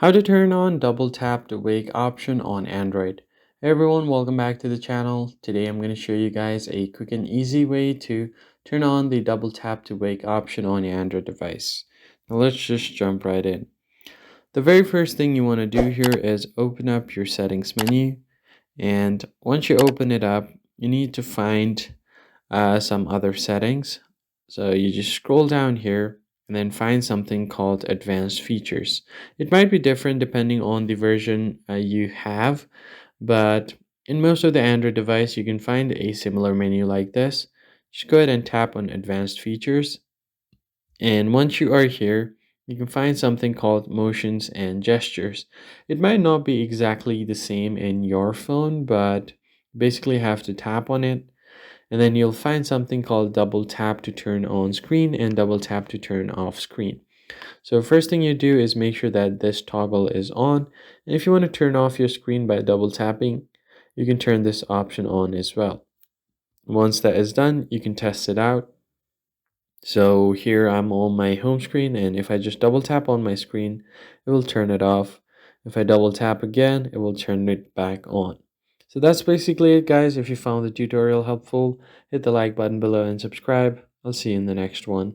How to turn on double tap to wake option on Android. Hey everyone, welcome back to the channel. Today I'm going to show you guys a quick and easy way to turn on the double tap to wake option on your Android device. Now let's just jump right in. The very first thing you want to do here is open up your settings menu, and once you open it up, you need to find some other settings. So you just scroll down here and then find something called advanced features. It might be different depending on the version you have, but in most of the Android device, you can find a similar menu like this. Just go ahead and tap on advanced features. And once you are here, you can find something called motions and gestures. It might not be exactly the same in your phone, but basically have to tap on it, and then you'll find something called double tap to turn on screen and double tap to turn off screen. So first thing you do is make sure that this toggle is on, and if you want to turn off your screen by double tapping, you can turn this option on as well. Once that is done, you can test it out. So here I'm on my home screen, and if I just double tap on my screen, it will turn it off. If I double tap again, it will turn it back on. So that's basically it, guys. If you found the tutorial helpful, hit the like button below and subscribe. I'll see you in the next one.